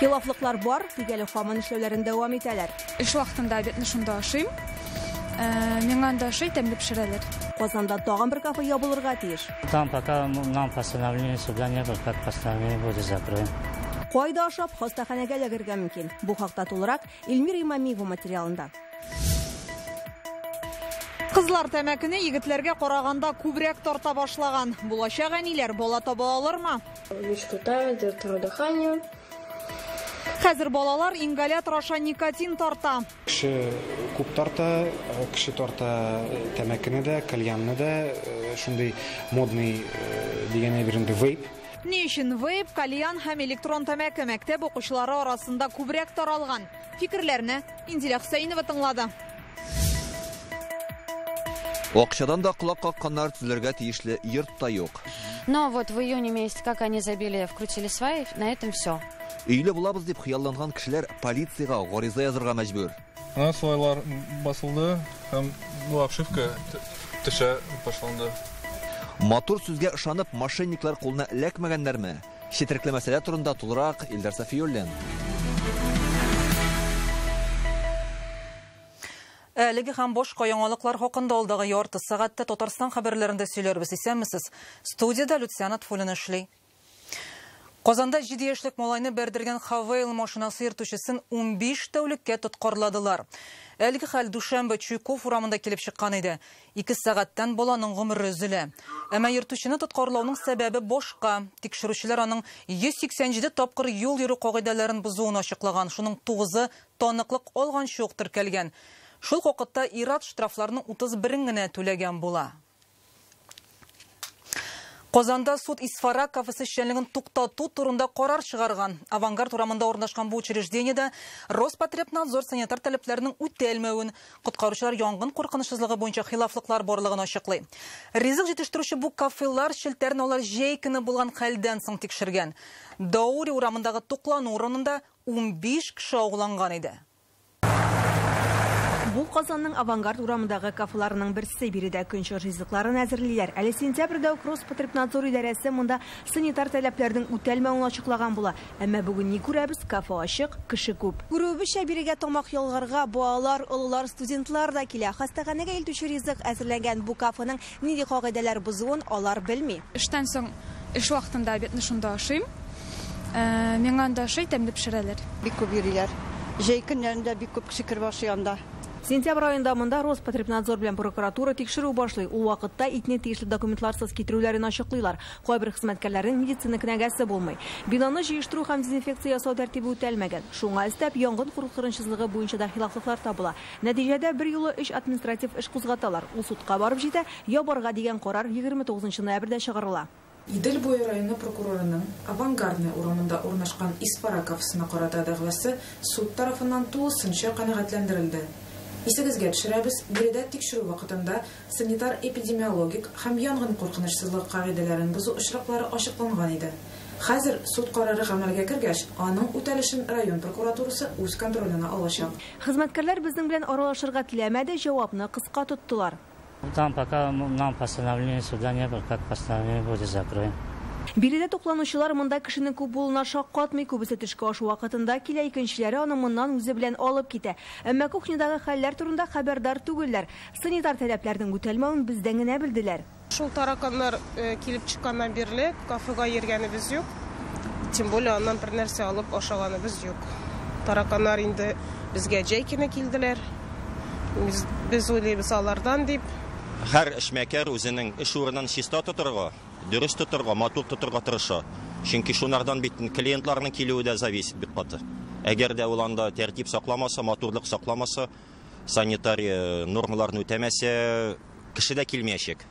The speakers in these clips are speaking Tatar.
Хилафлыклар бар, тигәле хамын эшләүләрен дәвам итәләр. Эш вакытында бетне шунда ашыйм. Миңа анда ашый тәмле пешерәләр. Казанда тагын бер кафе ябылырга тиеш. Там пока нам постановление суда не было, как постановление будет закроем. Кайда ашап, хастаханәгә эләгергә мөмкин. Бу хакта тулырак Эльмира Имамиева материалында. Кызлар тәмәкене егетләргә караганда күбрәк тарта башлаган. Булачак әниләр бала таба алырмы? Хәзер балалар ингалятор аша никотин тарта. Кеше күп тарта, кеше тарта тәмәкене дә, кальянны да, шундый модный дигән әйберне вейп. Ни өчен вейп, кальян һәм электрон тәмәке мәктәп укучылары арасында күбрәк таралган? Фикерләрне Инзилә Хөсәйнова тыңлады. Акчадан да колак какканнар төзелергә тиешле йортта юк. Но вот в июне месяце, как они забили, вкрутили сваи, на этом все. Өйле булабыз дип хыялланган кешеләр полициягә гариза язырга мәҗбүр. Свайлар басылды һәм бу обшивка төшә башланды. Мотор сүзгә ышанып, мошенниклар кулына эләкмәгәннәрме? Четерекле мәсьәлә турында тулырак Илдар Сафиуллин. Әлеге һәм башка яңалыклар хакында алдагы ярты сәгатьтә Татарстан хәбәрләрендә сөйләрбез, исәнмесез. Студиядә Люциана Тфулин эшли. Казанда 7 яшьлек малайны бәрдергән Хавейл машинасы йөртүчесен 15 тәүлеккә тоткарладылар. Әлеге хәл Душанбе Чуйков урамында килеп чыккан иде. 2 сәгатьтән баланың гомере өзелә. Әмма йөртүчене тоткарлауның сәбәбе башка. Тикшерүчеләр аның 187 тапкыр юл йөрү кагыйдәләрен бузуын ачыклаган. Шуның 9-ы таныклык алган чук теркәлгән. Шул вакытта ират штрафларының 31-ен генә түләгән була. Казанда суд Исфара кафесы эшчәнлеген туктату турында карар чыгарган. Авангард урамында урнашкан бу учреждениедә Роспотребнадзор санитар таләпләренең үтәлмәвен, коткаручылар янгын куркынычсызлыгы буенча хилафлыклар барлыгын ачыклый. Ризык җитештерүче бу кафелар челтәрне алар җәй көне булган хәлдән соң тикшергән. Даури урамындагы туклану урынында 15 кеше агуланган иде. Бу Казанның Авангард урамындагы кафеларның берсе, биредә көнчыгыш ризыкларын әзерлиләр. Әле сентябрьдә Роспотребнадзор идарәсе монда санитар таләпләрнең үтәлмәвен ачыклаган була. Әмма бүген ни күрәбез? Кафе ачык, кеше күп. Күрүебезчә, бирегә тамак ялгарга балалар, олылар, студентлар да килә. Хастаханәгә илтүче ризык әзерләгән бу кафеның нинди кагыйдәләр бузуын алар белми. Эштән соң эш вакытында бетне шунда ашыйм. Миңа анда ашый тәмле пешерәләр. Бик күп йөриләр. Җәй көннәрендә бик күп кеше кереп ашый анда. Сентябрь айында монда Роспотребнадзор белән прокуратура тикшерү башлый. Ул вакытта итне тиешле документларсыз китерүләрен ачыклыйлар. Кайбер хезмәткәрләрнең медицина кенәгәсе булмый. Бинаны җыештыру һәм дезинфекция ясау тәртибе үтәлмәгән. Шуңа өстәп янгын куркынычсызлыгы буенча да хилафлыклар табыла. Нәтиҗәдә бер юлы 3 административ эш кузгаталар. Ул судка барып җитә, ябарга дигән карар 29 ноябрьдә чыгарыла. Идел буе районы прокурорының Авангардны урамында урнашкан Исфара кафесына карата дәгъвасы суд тарафыннан тулысынча канәгатьләндерелде. Исегезгә төшерәбез, биредә тикшерү вакытында санитар-эпидемиологик һәм янгын куркынычсызлык кагыйдәләрен бузу очраклары ачыкланган иде. Хәзер суд карары гамәлгә кергәч, аның үтәлешен район прокуратурасы үз контролена алачак. Хезмәткәрләр безнең белән аралашырга теләмәде, җавапны кыска тоттылар. Там пока нам постановление суда не было, как постановление будет закроем. Биредә тукланучылар монда кешенең күп булуына шаккатмый, күбесе төшке ашу вакытында килә, икенчеләре аны моннан үзе белән алып китә. Әмма кухнядагы хәлләр турында хәбәрдар түгелләр. Санитар таләпләрнең үтәлмәвен бездән генә белделәр. Шул тараканнар килеп чыкканнан бирле кафега йөргәнебез юк. Тем более аннан бер нәрсә алып ашаганыбыз юк. Тараканнар инде безгә җәй көне килделәр. Без уйлыйбыз алардан дип. Һәр эшмәкәр үзенең эш урынын чиста тотырга, дөрес тотырга, матур тотырга тырыша. Чөнки шунардан бит клиентларның килүе дә зависит бит каты. Әгәр дә ул анда тәртип сакламаса, матурлык сакламаса, санитария нормаларын үтәмәсә, кеше дә килмәячәк.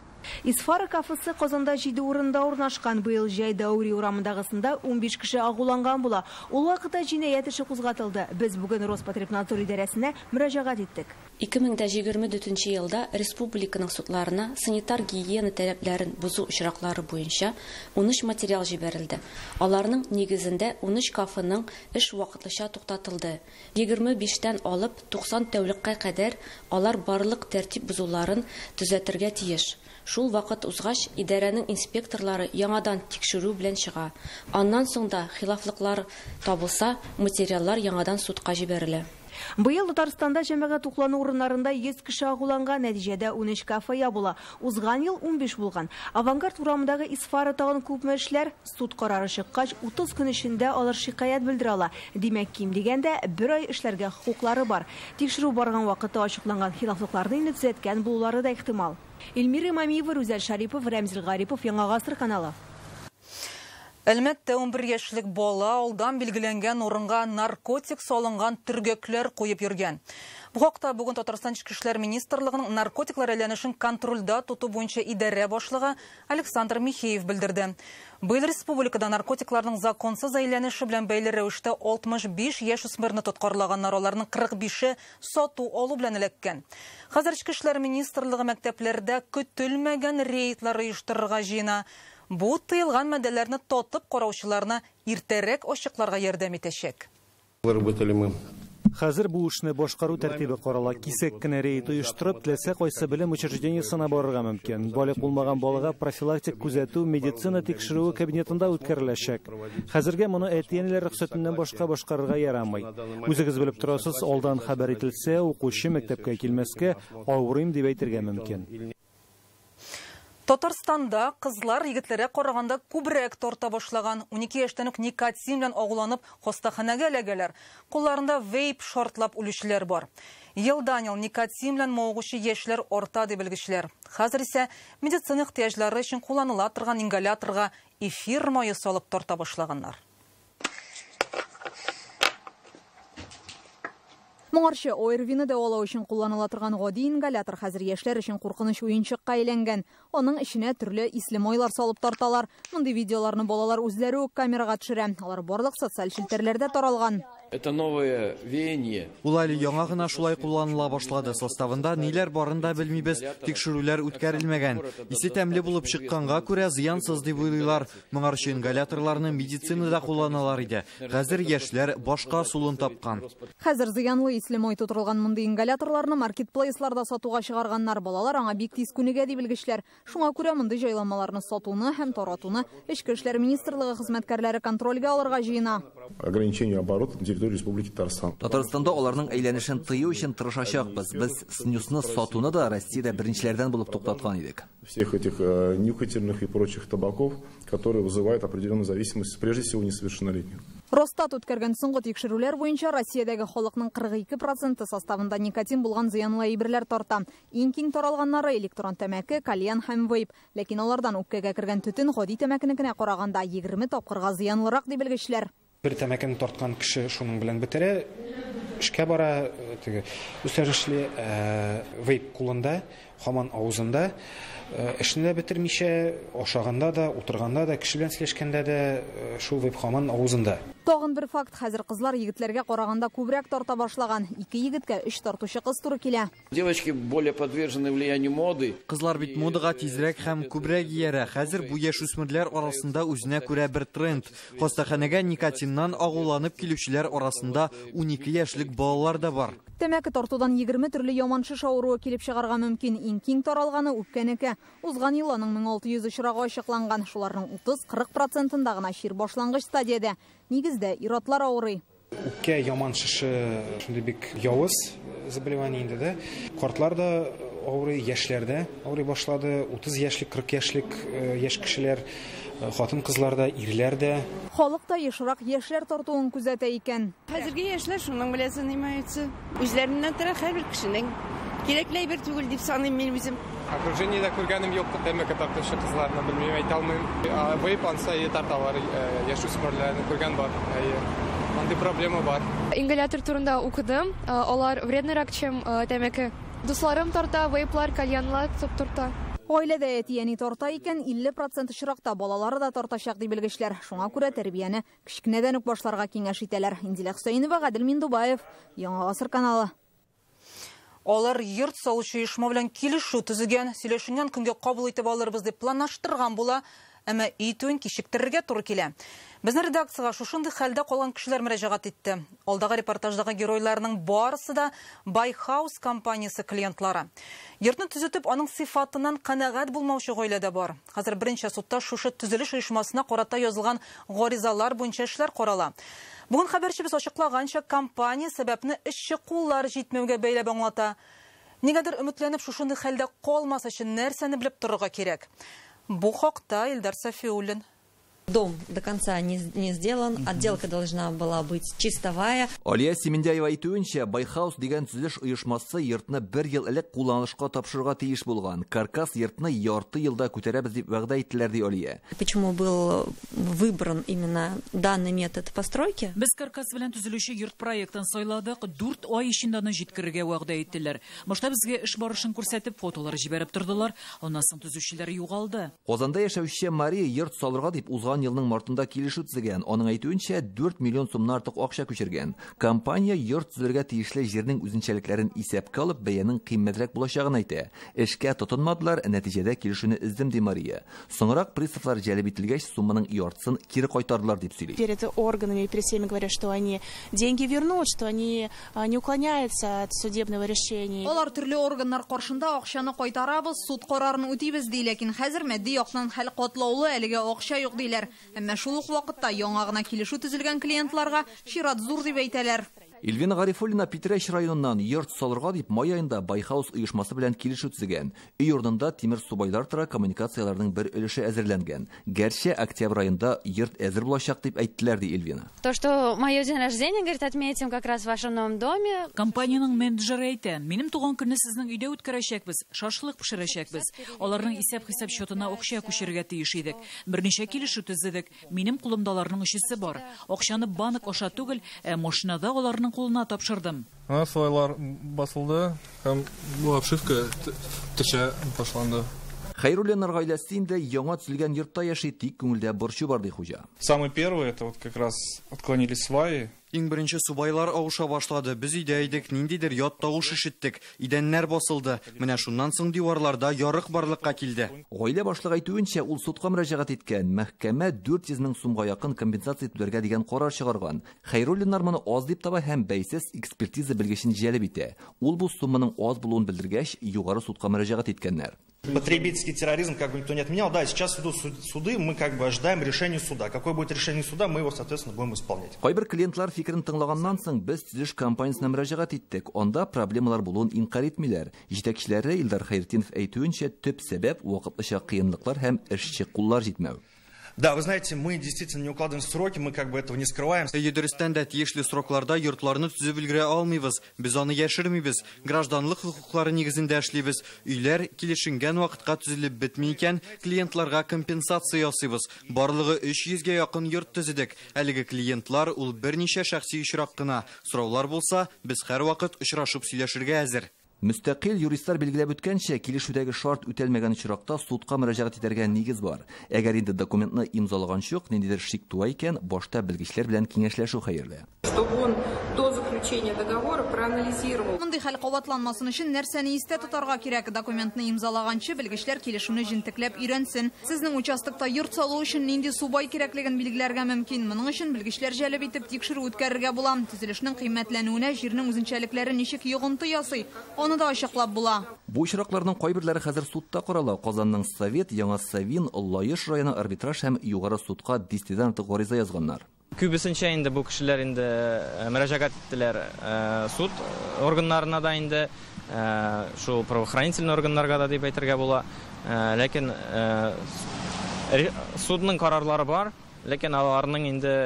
Исфара кафесі Казанда 7 урында урнашкан. Быел җәй Даури урамындагысында 15 кеше агуланган була. Ул вакытта җинаять эше кузгатылды. Без бүген Роспотребнадзор идарәсенә мөрәҗәгать иттек. 2024 елда республиканың судларына санитар гигиена таләпләрен бузу очраклары буенча 13 материал җибәрелде. Аларның нигезендә 13 кафеның эш вакытлыча туктатылды. 25тән алып 90 тәүлеккә кадәр алар барлык тәртип бузуларын төзәтергә тиеш. Шул вакыт узгач, идарәнең инспекторлары яңадан тикшерү белән чыга. Аннан соң да хилафлыклар табылса, материаллар яңадан судка җибәрелә. Быел Татарстанда җәмәгать туклану урыннарында 100 кеше агуланган, нәтиҗәдә 13 кафе ябыла. Узган ел 15 булган. Авангард урамындагы Исфара тагын күпме эшләр, суд карары чыккач 30 көн эчендә алар шикаят белдерә ала. Димәк, ким дигәндә 1 ай эшләргә хокуклары бар. Тикшерү барган вакытта ачыкланган хилафлыкларны инде төзәткән булулары да ихтимал. Эльмира Мамиева, Рүзәл Шарипов, Рәмзил Гарипов, Яңа Гасыр каналы. Әлмәттә 11 яшьлек бала алдан билгеләнгән урынга наркотик салынган төргәкләр куеп йөргән. Бу хакта бүген Татарстан Ички эшләр министрлыгының наркотиклар әйләнешен контрольдә тоту буенча идарә башлыгы Александр Михеев белдерде. Быел республикада наркотикларның законсыз әйләнеше белән бәйле рәвештә 65 яшь үсмерне тоткарлаганнар, аларның 45-е сату алу белән эләккән. Хәзер Ички эшләр министрлыгы мәктәпләрдә көтелмәгән рейдлар оештырырга җыена. Бу тыелган мәдәләрне тотып караучыларына иртәрәк ачыкларга ярдәм итәчәк. Хәзер бу эшне башкару тәртибе карала. Кисәк кенә рейд оештырып, теләсә кайсы белем учреждениесына барырга мөмкин. Балык булмаган балага профилактик күзәтү, медицина тикшерүе кабинетында үткәреләчәк. Хәзергә моны әтиянеләр рөхсәтеннән башка башкарырга ярамый. Үзегез белеп торасыз, алдан хәбәр ителсә, укучы мәктәпкә килмәскә, авырыйм дип әйтергә мөмкин. Татарстанда кызлар егетләргә караганда күбрәк тарта башлаган. 12 яшьтән үк никотин белән агуланып, хастаханәгә эләгәләр. Кулларында вейп шартлап үлүчеләр бар. Елдан ел никотин белән мавыгучы яшьләр арта дип белгечләр. Хәзер исә медицина ихтыяҗлары өчен кулланыла торган ингаляторга эфир мае салып тарта башлаганнар. Моңарчы ойрвины дәвалау өчен кулланыла торган гади ингалятор хәзер яшьләр өчен куркыныч уенчыкка әйләнгән. Аның эченә төрле исле майлар салып тарталар. Мондый видеоларны балалар үзләре үк камерага төшерә. Алар барлык социаль челтәрләрдә таралган. Это новое веяние. Ул әле яңа гына шулай кулланыла башлады. Составында ниләр барында белмибез, тикшерүләр үткәрелмәгән. Исе тәмле булып чыкканга күрә зыянсыз дип уйлыйлар. Моңарчы ингаляторларны медицинада кулланалар иде. Хәзер яшьләр башка сулын тапкан. Хәзер зыянлы исле май тутырылган мондый ингаляторларны маркетплейсларда сатуга чыгарганнар. Балалар аңа бик тиз күнегә дип белгечләр. Шуңа күрә мондый җайламаларны сатуны һәм таратуны Ички эшләр министрлыгы хезмәткәрләре контрольгә алырга җыена. Ограничение оборота на территории Республики Татарстан. Татарстанда аларның әйләнешен тыю өчен тырышачакбыз. Без снюсны сатуны да Россиядә беренчеләрдән булып туктаткан идек. Всех этих нюхательных и прочих табаков, которые вызывают определенную зависимость, прежде всего несовершеннолетних. Росстат үткәргән соңгы тикшерүләр буенча Россиядәге халыкның 42% составында никотин булган зыянлы әйберләр тарта. Иң киң таралганнары электрон тәмәке, кальян һәм вейп. Ләкин алардан үпкәгә кергән төтен гади тәмәкенекенә караганда 20 тапкырга зыянлырак дип белгечләр. Бер тәмәкене тарткан кеше шуның белән бетерә, эшкә бара, үстерешле вейп кулында, һаман авызында, эшне дә бетермичә, ашаганда да, утырганда да, кеше белән сөйләшкәндә дә шул вейп һаман авызында. Тагын бер факт, хәзер кызлар егетләргә караганда күбрәк тарта башлаган. 2 егеткә 3 тартучы кыз туры килә. Девочки более подвержены влиянию моды. Кызлар бит модага тизрәк һәм күбрәк иярә. Хәзер бу яшүсмерләр арасында үзенә күрә бер тренд. Хастаханәгә никотиннан агуланып килүчеләр арасында 12 яшьлек балалар да бар. Тәмәке тартудан 20 төрле яманшыш авыруы килеп чыгарга мөмкин. Иң киң таралганы үпкәнеке. Узган ел аның 1600 очрагы ачыкланган. Шуларның 30-40%-ында гына чир башлангыч стадиядә. Нигездә иратлар авырый. Үпкә яманшышы шундый бик явыз заболевание инде дә. Картлар да авырый, яшьләрдә авырый башлады. 30 яшьлек, 40 яшьлек яшь кешеләр, хатын-кызлар да, ирләр дә. Халыкта ешрак яшьләр тартуын күзәтә икән. Хәзерге яшьләр шуның белән занимаются. Үзләреннән тора һәрбер кешенең кирәкле бер түгел дип саныйм мин үзем. Окружениедә күргәнем юк, тәмәке тартучы кызларны белмим, әйтә алмыйм. Вейп анса тарталар, яшүсмерләрне күргән бар. Андый проблема бар. Ингалятор турында укыдым. Алар вреднырак, чем тәмәке. Дусларым тарта, вейплар, кальянлар тарта. Гаиләдә әтияне тарта икән, 50% очракта балалары да тартачак дип белгечләр. Шуңа күрә тәрбияне кичкенәдән үк башларга киңәш итәләр. Инзилә Хөсәйнова, Гадел Миндубаев, Яңа Гасыр каналы. Алар йорт салучы оешма белән килешү төзегән, сөйләшенгән көнгә кабул итеп алырбыз дип планлаштырган була. әмма итүен кичектерергә туры килә. Безнең редакцияга шушындый хәлдә калган кешеләр мөрәҗәгать итте. Алдагы репортаждагы геройларның барысы да Байхаус компаниясе клиентлары. Йортны төзетеп, аның сыйфатыннан канәгать булмаучы гаиләдә бар. Хәзер беренче судта шушы төзелеш оешмасына карата язылган гаризалар буенча эшләр карала. Бүген хәбәрчебез ачыклаганча, компания сәбәпне эшче куллар җитмәүгә бәйләп аңлата. Нигәдер өметләнеп шушындый хәлдә калмас өчен нәрсәне белеп торырга кирәк? Бу хакта Илдар Сафиуллин. Дом до конца не сделан, отделка должна была быть чистовая. Алия Семендяева әйтүенчә, Байхаус дигән төзелеш оешмасы йортны 1 ел элек кулланышка тапшырырга тиеш булган. Каркас йортны ярты елда күтәрәбез дип вәгъдә иттеләр ди Алия. Почему был выбран именно данный метод постройки? Без каркас белән төзелүче йорт проектын сайладык, 4 ай эчендә аны җиткерергә вәгъдә иттеләр. Башта безгә эш барышын күрсәтеп, фотолар җибәреп тордылар, аннан соң төзүчеләр югалды. Казанда яшәүче Мария йорт салырга дип узган елның мартында килешү төзегән. Аның әйтүенчә, 4 миллион сумнан артык акча күчергән. Компания йорт төзергә тиешле җирнең үзенчәлекләрен исәпкә алып, бәянең кыйммәтрәк булачагын әйтә. Эшкә тотынмадылар, нәтиҗәдә килешүне издем ди Мария. Соңрак приставлар җәлеп ителгәч, сумманың яртысын кире кайтардылар дип сөйли. Перед органами и перед всеми говорят, что они деньги вернут, что они не уклоняются от судебного решения. Алар төрле органнар каршында акчаны кайтарабыз, суд карарын үтибез ди, ләкин хәзер матди яктан хәл катлаулы, әлегә акча юк диләр. Әмма шул ук вакытта яңа гына килешү төзелгән клиентларга чират зур дип әйтәләр. Илвина Гарифуллина Питрәч районыннан йорт салырга дип май аенда Байхаус оешмасы белән килешү төзегән. Өй орнында тимер субайлар тора коммуникацияларның бер өлеше әзерләнгән. Гәрчә октябрь аенда йорт әзер булачак дип әйттеләр ди Илвина. То, что мое день рождения, говорит, отметим как раз в вашем новом доме. Компанияның менеджеры әйтә, минем туган көнне сезнең өйдә үткәрәчәкбез, шашлык пешерәчәкбез. Аларның исәп-хисап счетына акча күчерергә тиеш идек. Берничә килешү төзедек. Минем кулымда аларның өчесе бар. Акчаны банк аша түгел, машинада аларның кулына тапшырдым. Свайлар басылды, һәм бу обшивка төшә башланды. Хәйруллиннар гаиләсе инде яңа төзелгән йортта яши, тик күңелдә борчу бар ди хуҗа. Самый первый это вот как раз отклонились сваи. Иң беренче субайлар авыша башлады. Без өйдә идек, ниндидер ят тавыш ишеттек. Идәннәр басылды. Менә шуннан соң диварларда ярык барлыкка килде. Гаилә башлыгы әйтүенчә, ул судка мөрәҗәгать иткән. Мәхкәмә 400 мең сумга якын компенсация түләргә дигән карар чыгарган. Хәйруллиннар моны аз дип таба һәм бәйсез экспертиза белгечен җәлеп итә. Ул бу сумманың аз булуын белдергәч, югары судка мөрәҗәгать иткәннәр. Потребительский терроризм как бы никто не отменял. Да, сейчас идут суды, мы как бы ожидаем решения суда. Какое будет решение суда, мы его, соответственно, будем исполнять. Кайбер клиентлар фикерен тыңлаганнан соң без төзелеш компаниясына мөрәҗәгать иттек. Анда проблемалар булуын инкар итмиләр. Җитәкчеләре Илдар Хәйретдинов әйтүенчә, төп сәбәп вакытлыча кыенлыклар һәм эшче куллар җитмәү. Да, вы знаете, мы действительно не укладываем сроки, мы как бы этого не скрываем. Дөрестән дә тиешле срокларда йортларны төзеп өлгерә алмыйбыз. Без аны яшермибез. Гражданлык хукуклары нигезендә эшлибез. Өйләр килешенгән вакытка төзелеп бетми икән, клиентларга компенсация ясыйбыз. Барлыгы 300 га якын йорт төзедек. Әлеге клиентлар ул берничә шәхси очрак кына. Сораулар булса, без һәрвакыт очрашып сөйләшергә әзер. Müstakil юристлар билгеләп үткәнчә, килешүдәге шарт үтәлмәгән очракта судка мөрәҗәгать итәргә нигез бар. Әгәр инде документны имзалаганчы юк, ниндидер шик туа икән, башта белгечләр белән киңәшләшү хәерле. Чтобы он до заключения договора проанализировал. Мондый хәл кабатланмасын өчен нәрсәне истә тотарга кирәк? Документны имзалаганчы белгечләр килешүне җентекләп өйрәнсен. Сезнең участокта йорт салу өчен нинди субай кирәклеген билгеләргә мөмкин. Моның өчен белгечләр җәлеп итеп тикшерү үткәрергә була. Төзелешнең кыйммәтләнүенә җирнең үзенчәлекләре ничек йогынты ясый, аны да ачыклап була. Бу очракларның кайберләре хәзер судта карала. Казанның Совет, Яңа Савин, Лаеш районы арбитраж һәм югары судка 10-дән артык гариза язганнар. Күбесенчә инде бу кешеләр инде мөрәҗәгать иттеләр суд органнарына да инде, шу правоохранительный органнарга да дип әйтергә була. Ләкин судның карарлары бар, ләкин аларның инде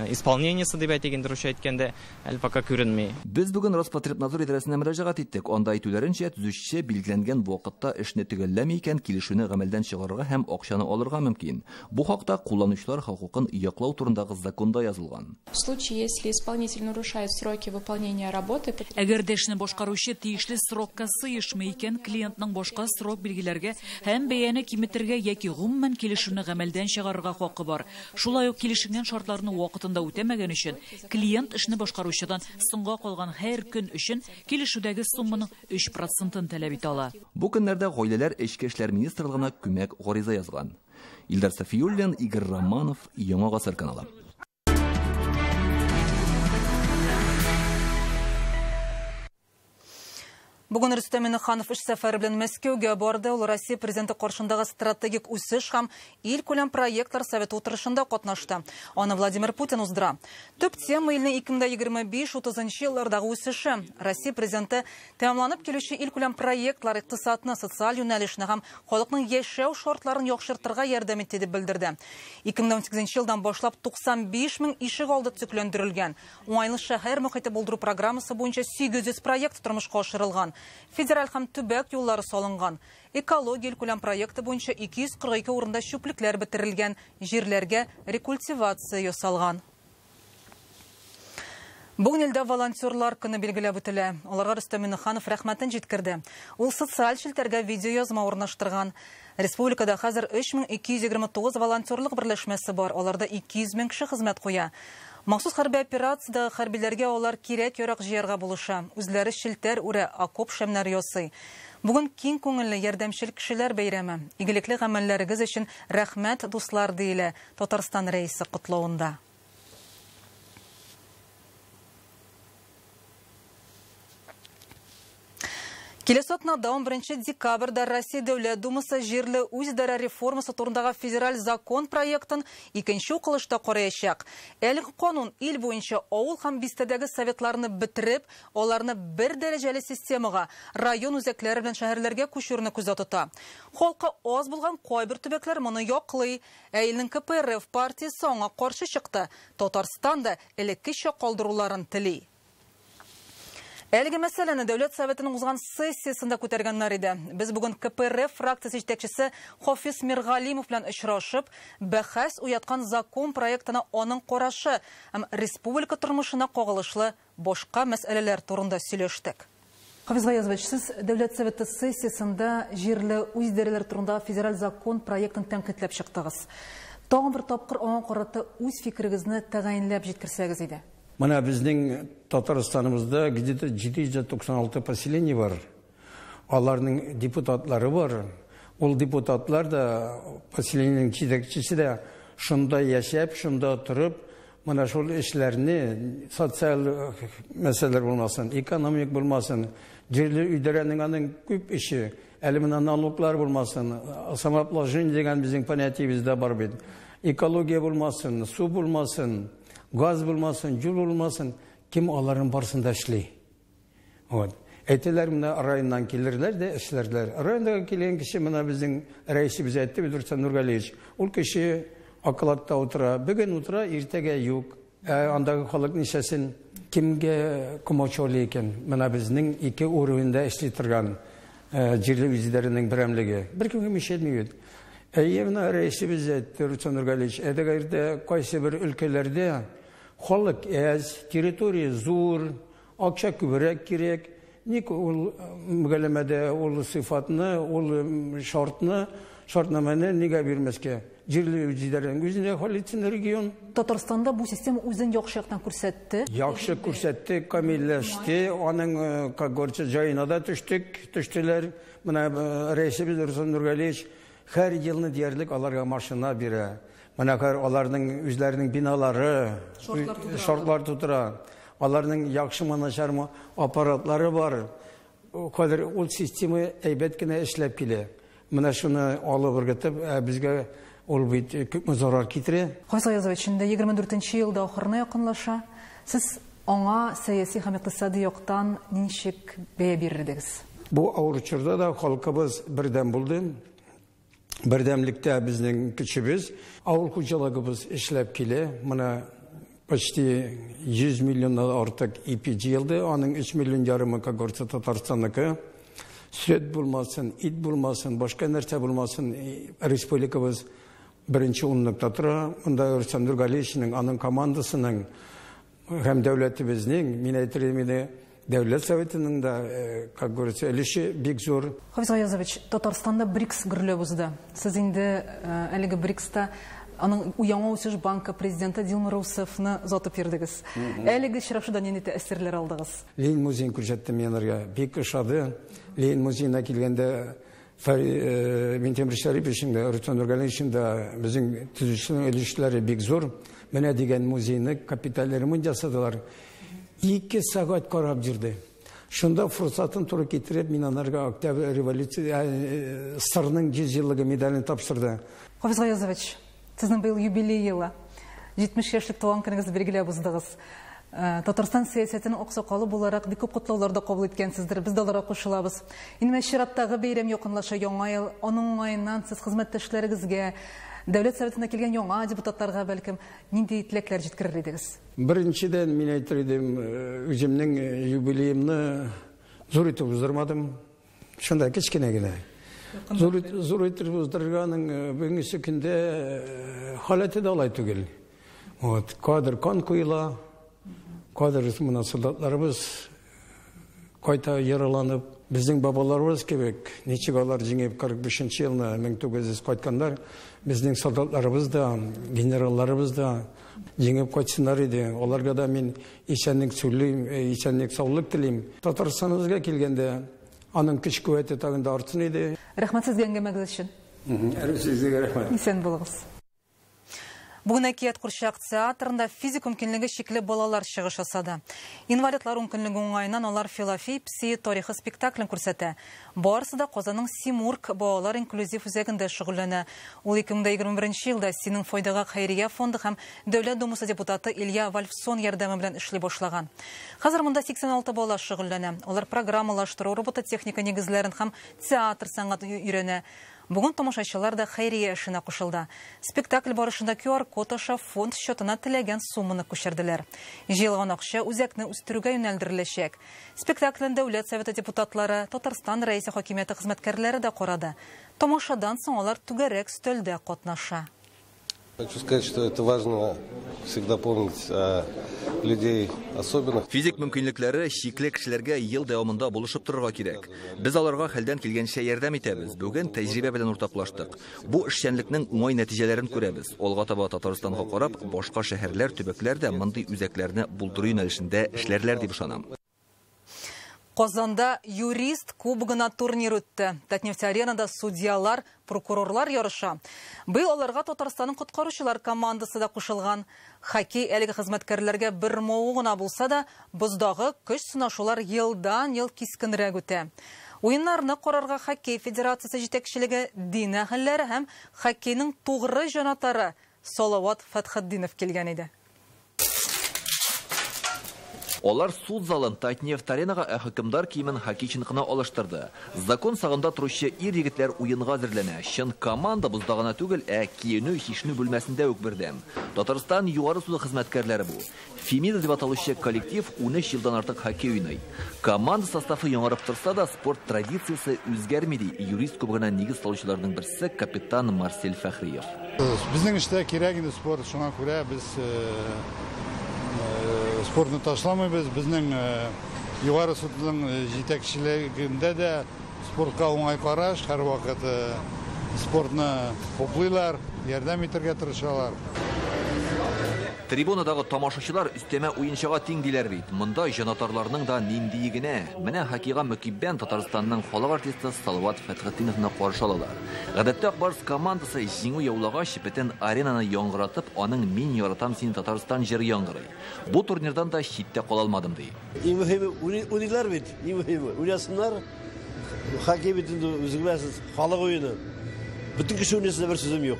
исполнениесе дип әйтегәндер әйткәндә әле пока күренми. Без бүген Роспотребнадзор идарәсенә мөрәҗәгать иттек. Анда әйтүләренчә, төзүче билгеләнгән вакытта эшне төгәлләми икән, килешүне гамәлдән чыгарырга һәм акчаны алырга мөмкин. Бу хакта кулланучылар хокукын яклау турындагы законда язылган. В случае, если исполнитель нарушает сроки выполнения работы, әгәр дә эшне башкаручы тиешле срокка сыешмый икән, клиентның башка срок билгеләргә һәм бәяне киметергә яки гомумән килешүне гамәлдән чыгарырга хакы бар. Шулай ук килешенгән шартларны вакыт вакытында үтәмәгән өчен, клиент эшне башкаручыдан соңга калган һәр көн өчен килешүдәге сумманың 3%-ын таләп итә ала. Бу көннәрдә гаиләләр Эчке эшләр министрлыгына күмәк гариза язган. Илдар Сафиуллин, Игорь Романов, Яңа Гасыр каналы. Бүген Рөстәм Миннеханов эш сәфәре белән Мәскәүгә барды. Ул Россия президенты каршындагы стратегик үсеш һәм ил күләм проектлар советы утырышында катнашты. Аны Владимир Путин уздыра. Төп тема илнең 2025-30 еллардагы үсеше. Россия президенты тәмамланып килүче ил күләм проектлар икътисадны, социаль юнәлешне һәм халыкның яшәү шартларын яхшыртырга ярдәм итте дип белдерде. 2018 елдан башлап 95 мең ишек алды төзекләндерелгән. Уңайлы шәһәр мөхите булдыру программасы буенча 800 проект тормышка ашырылган. Федераль һәм төбәк юллары салынган. Экология күләм проекты буенча 242 урында чүплекләр бетерелгән, җирләргә рекультивация ясалган. Бүген илдә волонтерлар көне билгеләп үтелә. Аларга Рөстәм Миннеханов рәхмәтен җиткерде. Ул социаль челтәргә видео язма урнаштырган. Республикада хәзер 3229 волонтерлык берләшмәсе бар. Аларда 200 мең кеше хезмәт куя. Махсус хәрби операциядә хәрбиләргә алар кирәк-ярак җыярга булыша. Үзләре челтәр үрә, окоп шәмнәр ясый. Бүген киң күңелле ярдәмчел кешеләр бәйрәме. Игелекле гамәлләрегез өчен рәхмәт, дуслар, диелә Татарстан рәисе котлавында. Киләсе атнада 11 декабрьдә Россия Дәүләт Думасы җирле үзидарә реформасы турындагы федераль закон проектын икенче укылышта караячак. Әлеге канун ил буенча авыл һәм бистәдәге советларны битереп, аларны бер дәрәҗәле системага, район үзәкләре белән шәһәрләргә күчерүне күздә тота. Халкы аз булган кайбер төбәкләр моны яклый. Илнең КПРФ партиясе аңа каршы чыкты. Татарстанда элеккечә калдыруларын тели. Әлеге мәсьәләне Дәүләт Советының узган сессиясында күтәргәннәр иде. Без бүген КПРФ фракциясе җитәкчесе Хафиз Миргалимов белән очрашып, бәхәс уяткан закон проектына аның карашы һәм республика тормышына кагылышлы башка мәсьәләләр турында сөйләштек. Хафиз Гаязович, сез Дәүләт Советы сессиясында җирле үзидарәләр турындагы федераль закон проектын тәнкыйтьләп чыктыгыз. Тагын бер тапкыр аңа карата үз фикерегезне тәгаенләп җиткерсәгез иде. Мына безнең Татарстанымызда где-то 796 поселений бар. Аларның депутатлары бар. Ул депутатлар да поселениенең җитәкчесе дә шунда яшәп, шунда торып, мына шул эшләрне, социаль мәсьәләләр булмасын, экономик булмасын, җирле идарәнең аның күп эше, әле менә налоглар булмасын, самообложение дигән безнең понятиебездә бар бит. Экология булмасын, су булмасын, газ булмасын, җул булмасын, кем аларның барсында эшли. Вот. Әйтәләр менә районнан килерләр дә эшләрләр. Районда килгән кеше менә безнең рәисебез әйтте, Рөстәм Нургалиевич. Ул кеше акылатта утыра, бүген утыра, иртәгә юк. Андагы халык нишәсен кемгә комачолы икән? Менә безнең ике уровеньда эшли торган җирле үзидарәнең берәмлеге. Беркемгә мишәлми бит. Менә рәисебез әйтте, Рөстәм Нургалиевич, әдәгәрдә кайсы бер өлкәләрдә халык әз, территория зур, акча күбрәк кирәк. Ник ул мөгалләмәдә ул сыйфатны, ул шартнаманы нигә бирмәскә? Җирле үзидарәнең үзенә хәл итсен регион. Татарстанда бу система үзен яхшы яктан күрсәтте. Яхшы күрсәтте, камилләште, аның как говорится җаена да төштеләр. Менә рәисебез Рөстәм Нургалиевич һәр елны диярлек аларга машина бирә. Менә аларның үзләренең биналары, шартлар тутыра. Аларның яхшы начар аппаратлары бар. Кадәр ул система әйбәт кенә эшләп килә. Менә шуны алып ыргытып, безгә ул бит күпме зарар китерә. Хафиз Гаязович, 24 елда ахырына якынлаша. Сез аңа сәяси һәм икътисади яктан ничек бәя бирердегез? Бу авыр чорда да халкыбыз бердәм булды. Бердәмлектә безнең көчебез, авыл хуҗалыгыбыз эшләп килә. Менә почти 100 миллионнан артык ипи җыелды. Аның 3 миллион ярымы когорта Татарстанныкы. Сөт булмасын, ит булмасын, башка нәрсә булмасын, республикабыз беренче урынлыкта тора. Монда Рөстәм Нургалиевичнең, аның командасының һәм дәүләтебезнең, мин әйтергә мине Дәүләт Советының да, как говорится, өлеше бик зур. Хафиз Гаязович, Татарстанда БРИКС гөрләп узды. Сез инде әлеге БРИКСта Аның Яңа Үсеш банкы президенты Дилма Раусовны затып бердегез. Әлеге чирапшыдан нинди әсерләр алдыгыз? Ленин музейын күрсәтте менәргә. Бик ошады. Ленин музейына килгәндә Минтимер Шәрипов өчен дә, Рөстәм Нургалиев өчен дә безнең төзүчеләрнең өлешләре бик зур. Менә дигән музейны капиталь ремонт ясадылар. 2 сәгать карап жүрде. Шунда фурсатын туры китереп, мин анарга Октябрь революция сырның 100 еллыгы медален тапшырды. Хафиз Гаязович, сезнең быел юбилей елы. 70 яшьлек туган көнегез билгеләп уздыгыз. Татарстан сәясәтенең аксакалы буларак бик күп котлауларда кабул иткәнсездер. Без дә аларга кушылабыз. Инде чираттагы бәйрәм якынлаша, яңа ел, аның уңаеннан сез хезмәттәшләрегезгә, Дәүләт Советына килгән яңа депутатларга бәлкем нинди теләкләр җиткерер идегез? Беренчедән мин әйтер идем, үземнең юбилеемны зур итеп уздырмадым. Шунда кечкенә генә. Зур итеп уздырганың бүгенге көндә халаты да алай түгел. Вот, кадр кан куела, кадр солдатларыбыз кайта яраланып, безнең бабаларыбыз кебек, ничек алар җиңеп 45 елны 1900 кайтканнар, безнең солдатларыбыз да, генералларыбыз да җиңеп кайтсыннар иде. Аларга да мин исәнлек сөйлим, исәнлек саулык телим. Татарстаныбызга килгәндә аның көч-куәте тагын да артсын иде. Рәхмәт сезгә әңгәмәгез өчен. Сезгә рәхмәт. Исән булыгыз. Бүген Әкият Курчак театрында физик мөмкинлеге шикле балалар чыгыш ясады. Инвалидлар мөмкинлеге уңайыннан алар философия, пси тарихы спектаклен күрсәтә. Барысы да Казанның Симург балалар инклюзив үзәгендә шөгыльләнә. Ул 2021 елда Синең файдага хәйрия фонды һәм Дәүләт Думасы депутаты Илья Вальфсон ярдәме белән эшли башлаган. Хәзер монда 86 бала шөгыльләнә. Алар программалаштыру, робототехника нигезләрен һәм театр сәнгате өйрәнә. Бүген тамашачылар да хәйрия эшенә кушылды. Спектакль барышында QR-код аша фонд счетына теләгән сумманы күчерделәр. Җыелган акча үзәкне үстерүгә юнәлдереләчәк. Спектакльне Дәүләт Советы депутатлары, Татарстан Рәисе хакимияте хезмәткәрләре дә карады. Тамашадан соң алар түгәрәк стөлдә катнаша. Хочу сказать, что это важно всегда помнить о людей особенных. Физик мөмкинлекләре шикле кешеләргә ел дәвамында булышып торырга кирәк. Без аларга хәлдән килгәнчә ярдәм итәбез. Бүген тәҗрибә белән уртаклаштык. Бу эшчәнлекнең уңай нәтиҗәләрен күрәбез. Алга таба Татарстанга карап, башка шәһәрләр, төбәкләр дә мондый үзәкләрне булдыру юнәлешендә эшләрләр дип ышанам. Казанда юрист кубогына турнир үтте. Татнефть-аренада судьялар, прокурорлар ярыша. Быел аларга Татарстанның коткаручылар командасы да кушылган. Хоккей әлеге хезмәткәрләргә бер мавы гына булса да, боздагы көч сынашулар елдан-ел кискенрәк үтә. Уеннарны карарга Хоккей федерациясе җитәкчелеге дин әһелләре һәм хоккейның тугры җанатары Салават Фатхетдинов килгән иде. Олар суд залын Татнефть-аренага хөкемдар киемен хоккейчинкына алыштырды. Закон сагында торучы ир-егетләр уенга әзерләнә. Чын команда буздагына түгел, киенү, хишнү бүлмәсендә үк бердәм. Татарстан югары суды хезмәткәрләре бу. Фемида дип аталучы коллектив 13 елдан артык хоккей уйный. Команда составы яңарып торса да, спорт традициясе үзгәрми ди. Юрист кубогына нигез салучыларның берсе капитан Марсель Фәхриев. Безнең эштә кирәк инде спорт, шуңа күрә без спортны ташламыйбыз. Безнең югары судның җитәкчелегендә дә спортка уңай караш, һәр вакыт спортны хуплыйлар, ярдәм итәргә тырышалар. Трибунадагы тамашачылар өстәмә уенчыга тиң диләр бит. Монда җанатарларның да ниндие генә. Менә хоккейга мөкиббән Татарстанның халык артисты Салават Фатхетдиновны каршы алалар. Гадәттә Барс командасы җиңү яулагач бөтен аренаны яңгыратып, аның "Мин яратам сине Татарстан" җыры яңгырый. Бу турнирдан да читтә кала алмадым ди. Иң мөһиме уйныйлар бит, иң мөһиме. Уйнасыннар. Хоккей бит инде үзегез халык уены. Бүтән кеше уйнаса бер сүзем юк.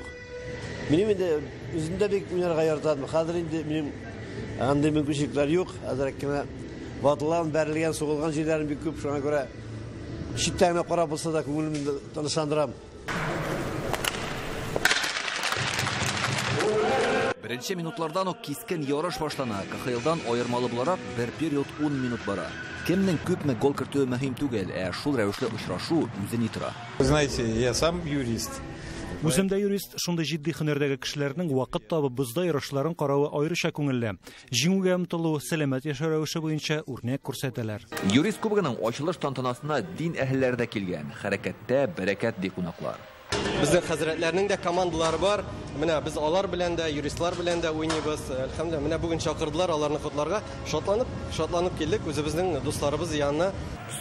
Минем инде үземдә бик уйнарга яратам. Хәзер инде минем андый мөмкинлекләр юк. Хәзер кенә ватылган, бәрелгән, сугылган җирләрем бик күп. Шуңа күрә читтәгенә карап булса да күңелемне тынычландырам. Беренче минутлардан ук кискен ярыш башлана. КХЛдан аермалы буларак 1 период 10 минут бара. Кемнең күпме гол кертүе мөһим түгел, шул рәвешле очрашу үзен итра. Вы знаете, я сам юрист. Үземдә юрист, шундый җитди һөнәрдәге кешеләрнең вакыт табып бозда ярышларын каравы аеруча күңелле. Җиңүгә омтылу, сәламәт яшәү рәвеше буенча үрнәк күрсәтәләр. Юрист кубогының ачылыш тантанасына дин әһелләре дә килгән. Хәрәкәттә бәрәкәт ди кунаклар. Bizning hazretlerning de komandalari var. Менә biz алар белән дә, юристлар белән дә уйныйбыз. Әлхәмдүлилlah, менә бүген чакырдылар, аларны котларга. Шатланып килдек үзебезнең дусларыбыз янына.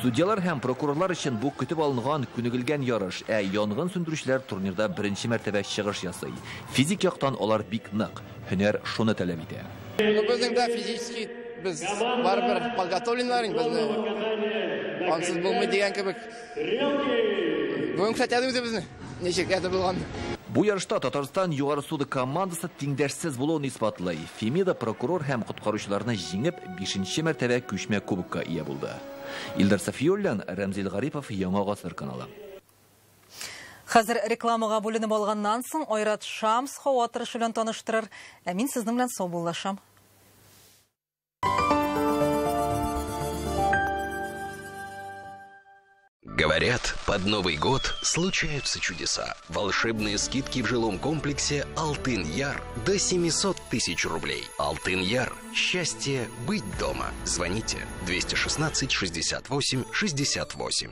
Судьялар һәм прокурорлар өчен бу көтеп алынган күнегелгән ярыш, янгын сөндерүчеләр турнирда беренче мәртәбә чыгыш ясый. Физик яктан алар бик нык, һөнәр шуны таләп итә. Безнең дә физически biz baribir подготовленларың, безне ансыз булмый дигән кебек. Бүген күрсәтәбез үзебезне. Ничек әйтә булган. Бу ярышта Татарстан югары суды командасы тиңдәшсез булуын исбатлый. Фемида прокурор һәм коткаручыларны җиңеп 5нче мәртәбә күчмә кубокка ия булды. Илдар Сафиуллин, Рамзил Гарипов, Яңа Гасыр каналы. Хәзер рекламага бүленеп алганнан соң Айрат Шамс һава торышы белән таныштырыр. Мин сезнең белән сау булышам. Говорят, под Новый год случаются чудеса. Волшебные скидки в жилом комплексе «Алтын-Яр» до 700 тысяч рублей. «Алтын-Яр» – счастье быть дома. Звоните 216 68 68.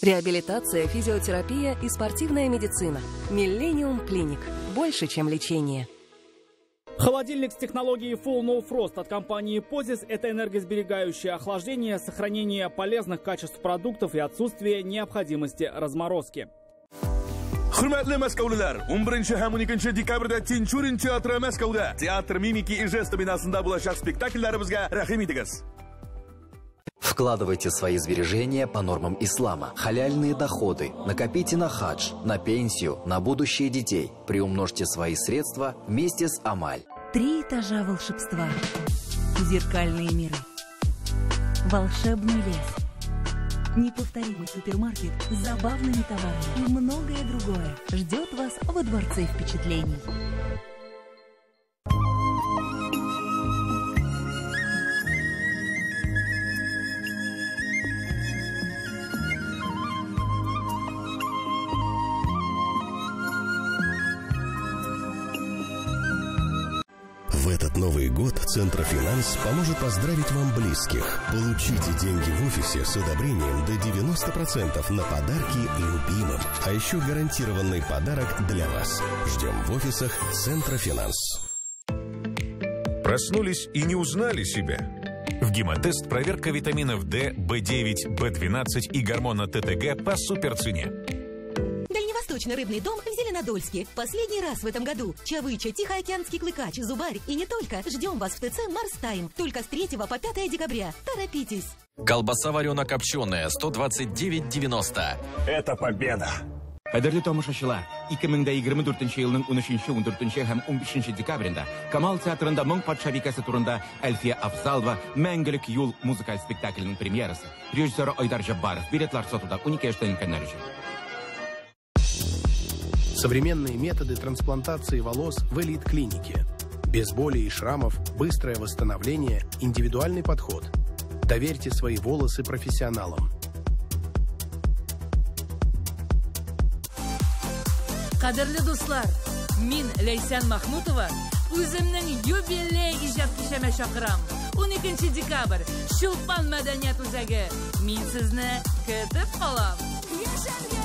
Реабилитация, физиотерапия и спортивная медицина. Millennium Clinic. Больше, чем лечение. Холодильник с технологией Full No Frost от компании Pozis – это энергосберегающее охлаждение, сохранение полезных качеств продуктов и отсутствие необходимости разморозки. Hürmetli Мәскәүлеләр, 11 һәм 12 декабрьдә Тинчурин театры Мәскәүдә. Театр мимики и жесты бинасында булачак спектакльләребезгә рәхим итегез. Вкладывайте свои сбережения по нормам ислама. Халяльные доходы. Накопите на хадж, на пенсию, на будущее детей. Приумножьте свои средства вместе с Амаль. 3 этажа волшебства. Зеркальные миры. Волшебный лес. Неповторимый супермаркет с забавными товарами и многое другое ждет вас во дворце впечатлений. В этот Новый год Центрофинанс поможет поздравить вам близких. Получите деньги в офисе с одобрением до 90% на подарки любимым. А еще гарантированный подарок для вас. Ждем в офисах Центрофинанс. Проснулись и не узнали себя? В Гемотест проверка витаминов D, B9, B12 и гормона ТТГ по суперцене. Дальневосточный рыбный дом в Зеленодольске. Последний раз в этом году. Чавыча, Тихоокеанский клыкач, зубарь и не только. Ждем вас в ТЦ Марстайм. Только с 3 по 5 декабря. Торопитесь. Колбаса варено-копченая 129,90. Это победа! Кадерле тамашачылар, 2024 елның 13-14 һәм 15 декабрендә Камал театрында Моң патша бикәсе турында Әлфия Афзалова Мәңгелек юл музыкаль спектакленең премьерасы. Режиссер Айдар Жаббаров. Билетлар сатуда 12 яшьтән көннәр өчен. Современные методы трансплантации волос в элит-клинике. Без боли и шрамов, быстрое восстановление, индивидуальный подход. Доверьте свои волосы профессионалам. Кадерле дуслар, мин Лейсан Махмутова үземнең юбилей иҗат кичәмә чакырам. 12 декабрь, Чулпан мәдәният үзәге. Мин сезне көтеп калам. Яшәргә!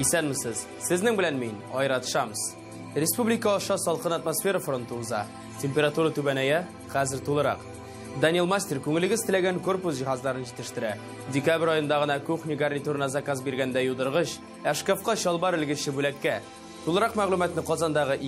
Исәнмесез? Сезнең белән мин, Айрат Шамс. Республика аша салкын атмосфера фронты уза. Температура түбәнәя, хәзер тулырак. Даниэл Мастер күңелегез теләгән корпус җиһазларын җитештерә. Декабрь аенда гына кухня гарнитурына заказ биргәндә юдыргыч, шкафка шалбар элгече бүләккә. Тулырак мәгълүматны Казандагы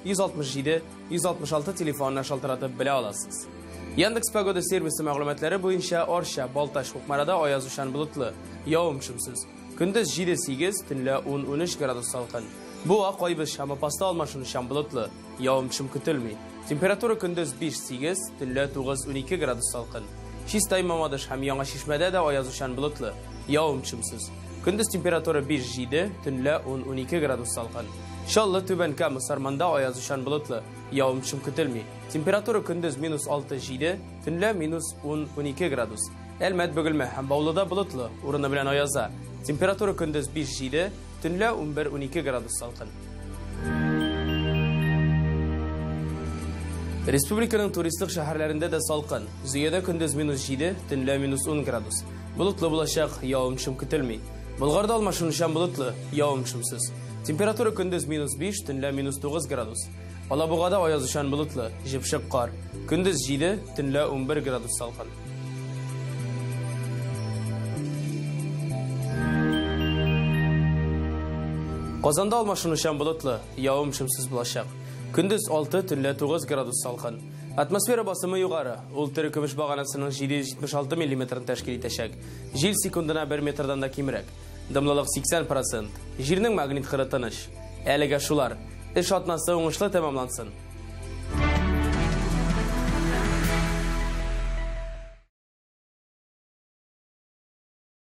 2-167-166 телефонына шалтыратып белә аласыз. Яндекс Погода сервисы мәгълүматлары буенча Орша, Балташ, Кукмарада аяз ушан болытлы, явым-шымсыз. Көндез 7-8, төнлә 10-13 градус салкын. Бу Акайбыз һәм Апаста алмашынучан болытлы, явым-шым көтелми. Температура көндез 5-8, төнлә 9-12 градус салкын. Чистай Мамадыш һәм Яңа Шишмәдә дә аяз ушан болытлы, явым-шымсыз. Көндез температура 5-7, төнлә 10-12 градус салкын. Шаллы Түбән Кама Сарманда аяз ушан болытлы, явым-шым көтелми. Температура көндез -6-7, төнлә -10-12 градус. Әлмәт Бөгелмә һәм Баулыда болытлы, урыны белән аяза. Температура көндез 5-7, төнлә 11-12 градус салкын. Республиканың туристик шәһәрләрендә дә салкын. Зөядә көндез -7, төнлә -10 градус. Болытлы булачак, явым-шым көтелми. Болгарда алмашынучан болытлы, явым-шымсыз. Температура көндез -5, төнлә -9 градус. Алабугада аязучан болытлы, җепшек кар. Көндез 7, төнлә 11 градус салкын. Казанда алмашынучан болытлы, явым-шымсыз булачак. Көндіз 6, төнлә 9 градус салкын. Атмосфера басымы югары. Ул терекөмеш баганасының 776 мм тәшкил итәчәк. Җил секундына 1 метрдан да кимрәк. Дымлылык 80%. Җирнең магнит хыры тыныч. Әлегә шулар. Эш атнасы уңышлы тәмамлансын.